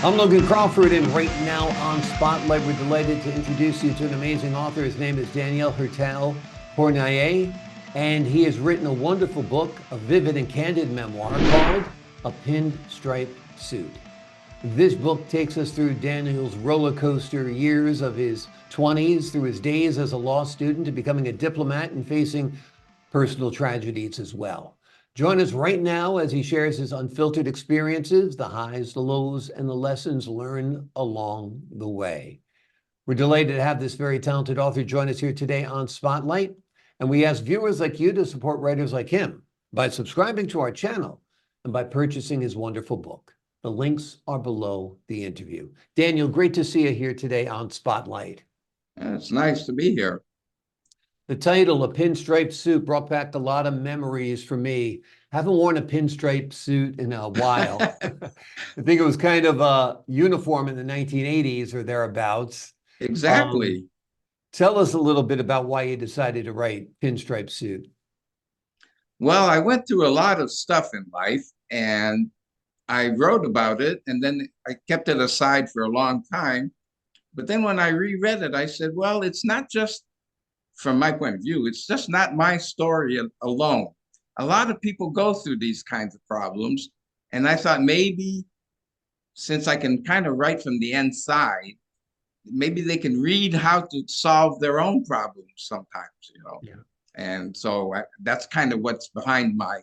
I'm Logan Crawford, and right now on Spotlight, we're delighted to introduce you to an amazing author. His name is Daniel Hertel-Cournoyer, and he has written a wonderful book, a vivid and candid memoir called A Pinstripe Suit. This book takes us through Daniel's roller coaster years of his 20s, through his days as a law student to becoming a diplomat and facing personal tragedies as well. Join us right now as he shares his unfiltered experiences, the highs, the lows, and the lessons learned along the way. We're delighted to have this very talented author join us here today on Spotlight. And we ask viewers like you to support writers like him by subscribing to our channel and by purchasing his wonderful book. The links are below the interview. Daniel, great to see you here today on Spotlight. It's nice to be here. The title, A Pinstripe Suit, brought back a lot of memories for me. Haven't worn a pinstripe suit in a while. I think it was kind of a uniform in the 1980s or thereabouts. Exactly. Tell us a little bit about why you decided to write Pinstripe Suit. Well, I went through a lot of stuff in life and I wrote about it, and then I kept it aside for a long time. But then when I reread it, I said, well, it's not just from my point of view, it's just not my story alone. A lot of people go through these kinds of problems. And I thought maybe since I can kind of write from the inside, maybe they can read how to solve their own problems sometimes. Yeah. And so that's kind of what's behind my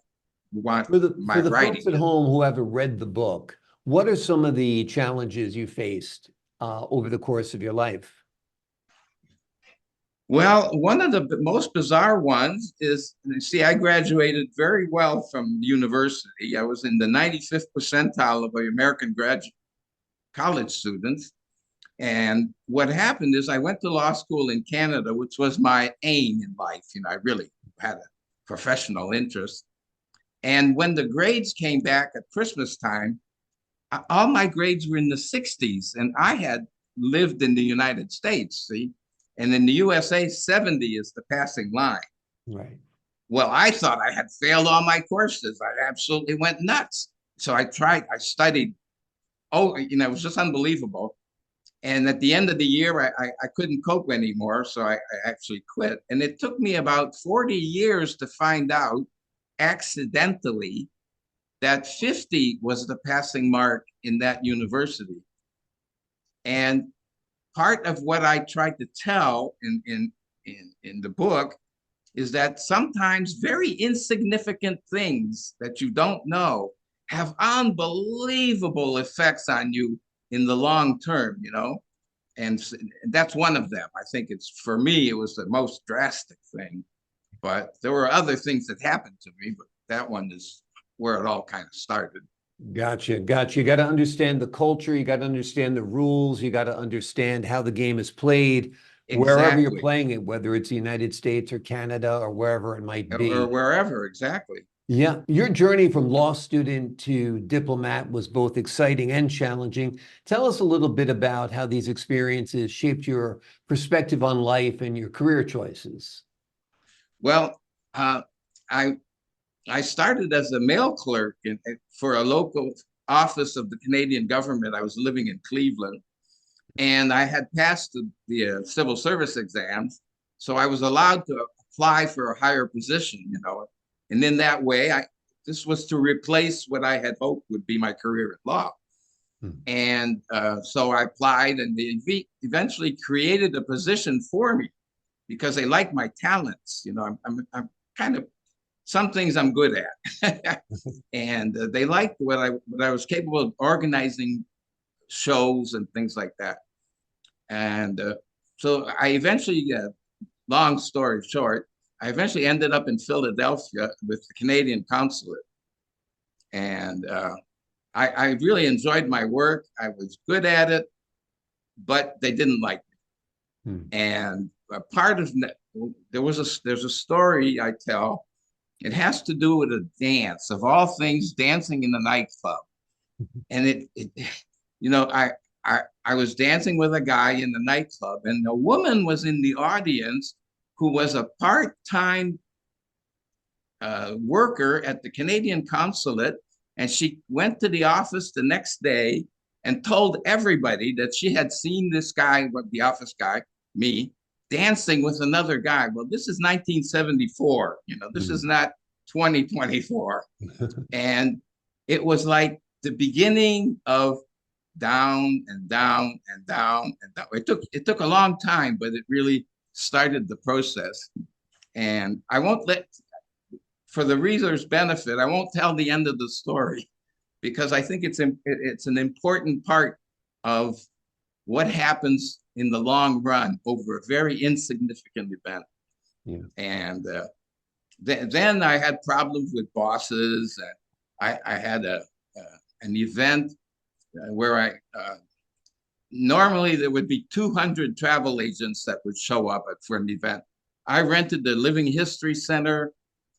For the writing. folks at home who haven't read the book, what are some of the challenges you faced over the course of your life? Well, one of the most bizarre ones is, see, I graduated very well from university. I was in the 95th percentile of the American graduate college students. And what happened is I went to law school in Canada, which was my aim in life. I really had a professional interest. And when the grades came back at Christmas time, all my grades were in the 60s. And I had lived in the United States, see? And in the USA, 70 is the passing line. Right. Well, I thought I had failed all my courses. I absolutely went nuts. So I studied. Oh, it was just unbelievable. And at the end of the year, I couldn't cope anymore. So I actually quit. And it took me about 40 years to find out accidentally that 50 was the passing mark in that university. And part of what I tried to tell in the book is that sometimes very insignificant things that you don't know have unbelievable effects on you in the long term, and that's one of them. I think for me, it was the most drastic thing, but there were other things that happened to me, but that one is where it all kind of started. Gotcha. You got to understand the culture. You got to understand the rules. You got to understand how the game is played, wherever you're Exactly. playing it, whether it's the United States or Canada or wherever it might Or be. wherever, exactly. Yeah. Your journey from law student to diplomat was both exciting and challenging. Tell us a little bit about how these experiences shaped your perspective on life and your career choices. Well, I I started as a mail clerk for a local office of the Canadian government. I was living in Cleveland, and I had passed the civil service exams, so I was allowed to apply for a higher position. And in that way, this was to replace what I had hoped would be my career at law. And so I applied, and they eventually created a position for me because they liked my talents. I'm kind of some things I'm good at, and they liked what I was capable of organizing shows and things like that. And so I eventually, long story short, I eventually ended up in Philadelphia with the Canadian consulate, and I really enjoyed my work. I was good at it, but they didn't like me. And a part of there's a story I tell. It has to do with a dance, of all things, dancing in the nightclub. And I was dancing with a guy in the nightclub, and a woman was in the audience who was a part-time worker at the Canadian consulate, and she went to the office the next day and told everybody that she had seen this guy, the office guy, me, dancing with another guy. Well, this is 1974. This is not 2024. And it was like the beginning of down and down and down and down. It took a long time, but it really started the process. And I won't for the reader's benefit, I won't tell the end of the story because I think it's an important part of what happens in the long run over a very insignificant event. Yeah. And then I had problems with bosses. And I had an event where normally there would be 200 travel agents that would show up for an event. I rented the Living History Center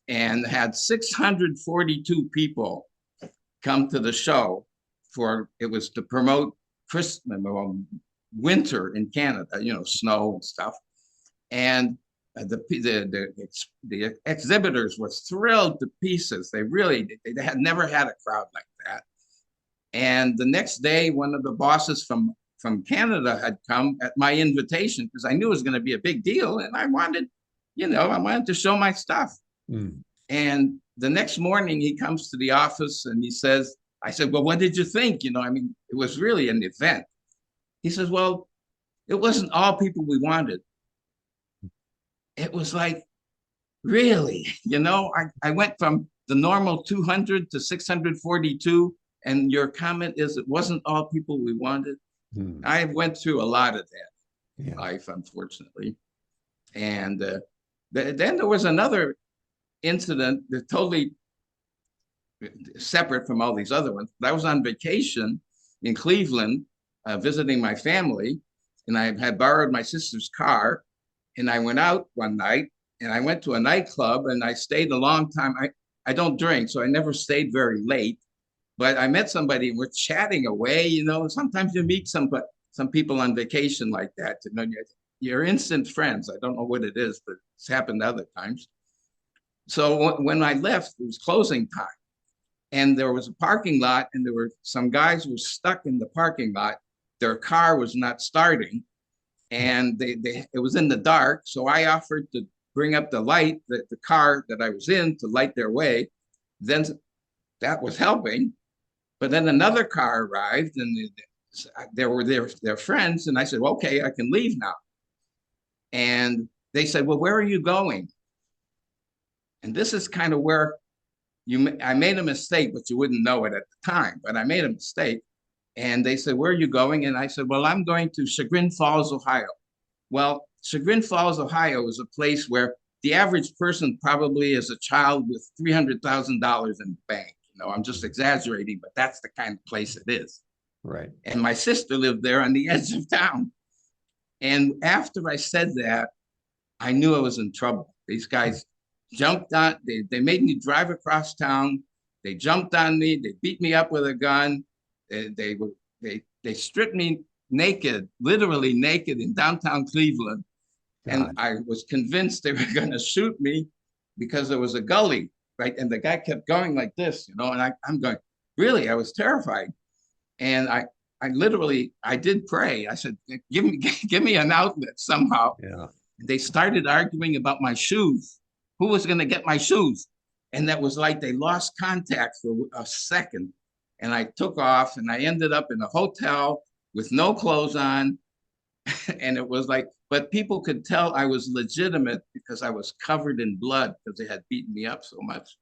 and had 642 people come to the show. It was to promote Christmas, winter in Canada, snow and stuff. And the exhibitors were thrilled to pieces. They had never had a crowd like that. And the next day, one of the bosses from Canada had come at my invitation because I knew it was going to be a big deal, and I wanted to show my stuff. And the next morning, he comes to the office and he says, I said, well, what did you think? It was really an event. He says, well, it wasn't all people we wanted. It was like, really, I went from the normal 200 to 642. And your comment is it wasn't all people we wanted. I went through a lot of that in life, unfortunately. And then there was another incident that totally separate from all these other ones. I was on vacation in Cleveland, visiting my family, and I had borrowed my sister's car. And I went out one night and I went to a nightclub and I stayed a long time. I don't drink, so I never stayed very late. But I met somebody and we're chatting away. Sometimes you meet some people on vacation like that. You're instant friends. I don't know what it is, but it's happened other times. So when I left, it was closing time. And there was a parking lot, and there were some guys who were stuck in the parking lot. Their car was not starting, and it was in the dark. So I offered to bring up the light, the car that I was in, to light their way. Then that was helping. But then another car arrived, and there were their friends, and I said, well, okay, I can leave now. And they said, well, where are you going? And this is kind of where I made a mistake, but you wouldn't know it at the time, but I made a mistake. And they said, where are you going? And I said, well, I'm going to Chagrin Falls, Ohio. Well, Chagrin Falls, Ohio is a place where the average person probably is a child with $300,000 in the bank. I'm just exaggerating, but that's the kind of place it is. Right. And my sister lived there on the edge of town. And after I said that, I knew I was in trouble. These guys jumped on, they made me drive across town. They jumped on me. They beat me up with a gun. They stripped me naked, literally naked, in downtown Cleveland. God. And I was convinced they were going to shoot me because there was a gully, right? And the guy kept going like this, and I'm going, really? I was terrified. And I did pray. I said, give me an outlet somehow. Yeah. They started arguing about my shoes. Who was going to get my shoes? And that was like they lost contact for a second. And I took off and I ended up in a hotel with no clothes on. And it was like, but people could tell I was legitimate because I was covered in blood because they had beaten me up so much.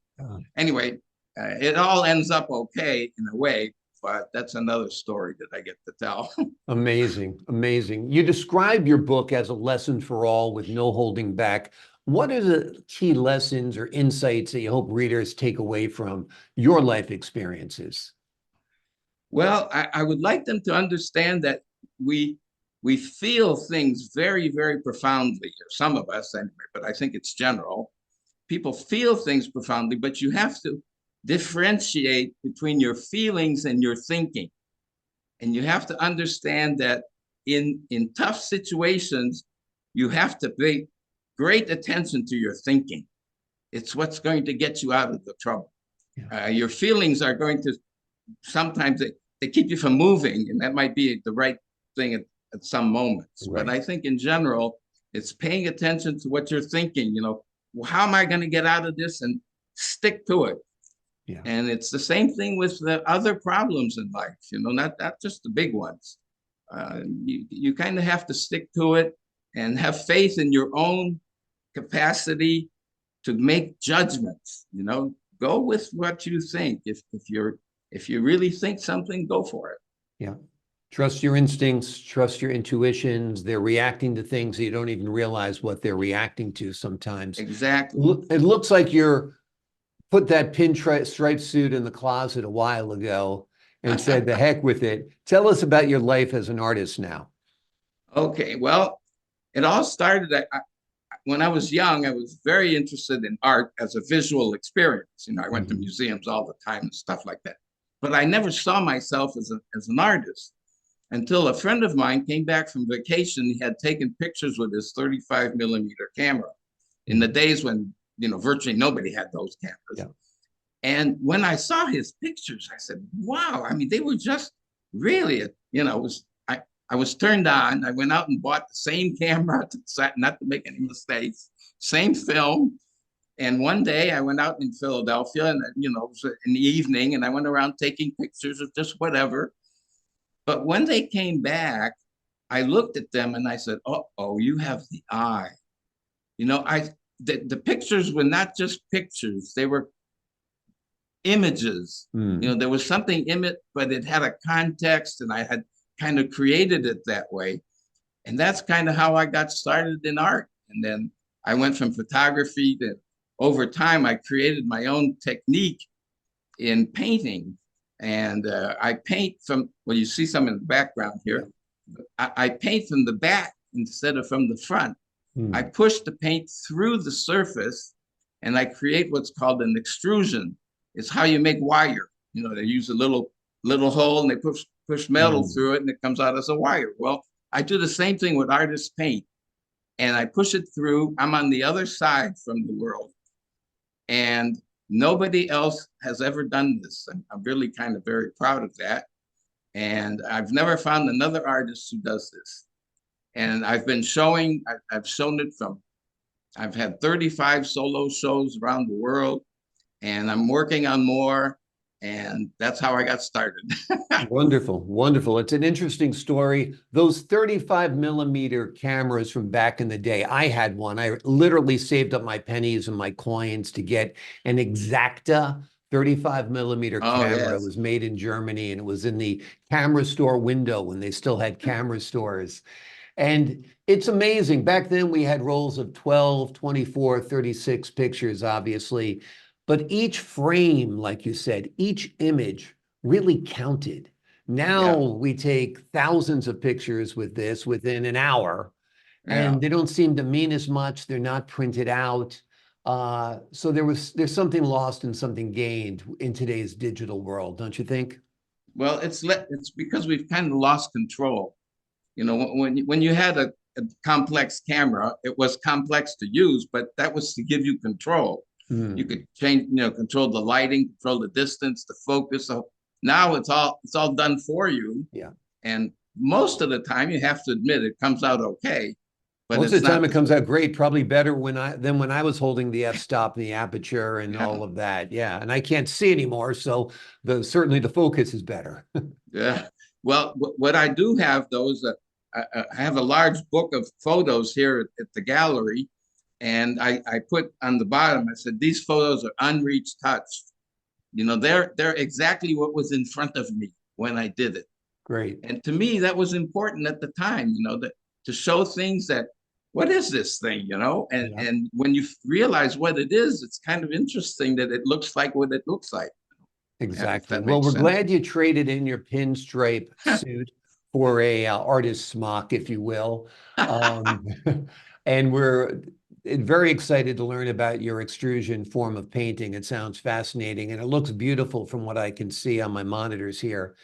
Anyway, it all ends up okay in a way, but that's another story that I get to tell. Amazing, amazing. You describe your book as a lesson for all with no holding back. What are the key lessons or insights that you hope readers take away from your life experiences? Well, I would like them to understand that we feel things very, very profoundly, or some of us anyway, but I think it's general. People feel things profoundly, but you have to differentiate between your feelings and your thinking. And you have to understand that in tough situations, you have to pay great attention to your thinking. It's what's going to get you out of the trouble. Yeah. Your feelings are going to sometimes they keep you from moving, and that might be the right thing at some moments. But Right. I think in general, it's paying attention to what you're thinking. Well, how am I going to get out of this, and stick to it. Yeah. And it's the same thing with the other problems in life, not just the big ones. You kind of have to stick to it and have faith in your own capacity to make judgments. Go with what you think. If you really think something, go for it. Yeah. Trust your instincts, trust your intuitions. They're reacting to things that you don't even realize what they're reacting to sometimes. Exactly. It looks like you're put that pinstripe suit in the closet a while ago and said, the heck with it. Tell us about your life as an artist now. Okay, well, it all started when I was young. I was very interested in art as a visual experience. I went to museums all the time and stuff like that. But I never saw myself as an artist until a friend of mine came back from vacation. He had taken pictures with his 35 millimeter camera in the days when, virtually nobody had those cameras. Yeah. And when I saw his pictures, I said, wow, I mean, they were just really, I was turned on. I went out and bought the same camera, not to make any mistakes, same film. And one day I went out in Philadelphia, and it was in the evening, and I went around taking pictures of just whatever. But when they came back, I looked at them and I said, "Oh, you have the eye." The pictures were not just pictures; they were images. There was something in it, but it had a context, and I had kind of created it that way. And that's kind of how I got started in art. And then I went from photography to, over time, I created my own technique in painting. And I paint from, well, you see some in the background here. I paint from the back instead of from the front. I push the paint through the surface, and I create what's called an extrusion. It's how you make wire. They use a little hole, and they push metal through it, and it comes out as a wire. Well, I do the same thing with artist paint, and I push it through. I'm on the other side from the world, and nobody else has ever done this. I'm really kind of very proud of that. And I've never found another artist who does this. And I've shown it I've had 35 solo shows around the world, and I'm working on more. And that's how I got started. Wonderful, wonderful. It's an interesting story. Those 35 millimeter cameras from back in the day, I had one. I literally saved up my pennies and my coins to get an Exacta 35 millimeter Oh, camera. It yes. was made in Germany, and it was in the camera store window when they still had camera stores. And it's amazing. Back then we had rolls of 12, 24, 36 pictures, obviously. But each frame, like you said, each image really counted. Now Yeah. we take thousands of pictures with this within an hour, Yeah. and they don't seem to mean as much. They're not printed out. So there's something lost and something gained in today's digital world, don't you think? Well, it's because we've kind of lost control. When you had a complex camera, it was complex to use, but that was to give you control. You Hmm. could change, control the lighting, control the distance, the focus. So now it's all done for you. Yeah. And most of the time, you have to admit it comes out okay, but Most of it's the time not it comes out great, probably better than when I was holding the f-stop and the aperture and yeah, all of that. Yeah, and I can't see anymore, so certainly the focus is better. yeah. Well, what I do have though is I have a large book of photos here at the gallery, and I put on the bottom. I said these photos are unreached touch. They're exactly what was in front of me when I did it. Great. And to me, that was important at the time, that to show things that, what is this thing, And Yeah, and when you realize what it is, it's kind of interesting that it looks like what it looks like. If exactly. that Well, makes we're sense. glad you traded in your pinstripe suit for a artist smock, if you will. Um, and we're very excited to learn about your extrusion form of painting. It sounds fascinating, and it looks beautiful from what I can see on my monitors here.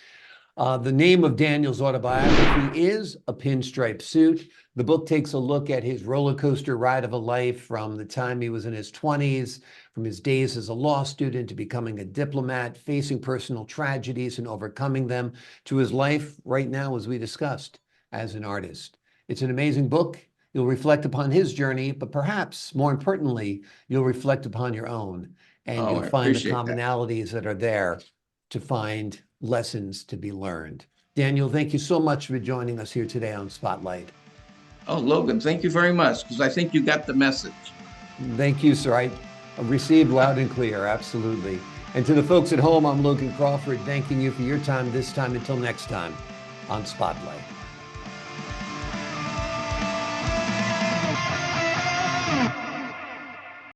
The name of Daniel's autobiography is A Pinstripe Suit. The book takes a look at his roller coaster ride of a life from the time he was in his 20s, from his days as a law student to becoming a diplomat, facing personal tragedies and overcoming them, to his life right now, as we discussed, as an artist. It's an amazing book. You'll reflect upon his journey, but perhaps more importantly, you'll reflect upon your own, and Oh, you'll I find the appreciate that. commonalities that are there to find lessons to be learned. Daniel, thank you so much for joining us here today on Spotlight. Oh, Logan, thank you very much, because I think you got the message. Thank you, sir. I received loud and clear, absolutely. And to the folks at home, I'm Logan Crawford, thanking you for your time this time. Until next time on Spotlight.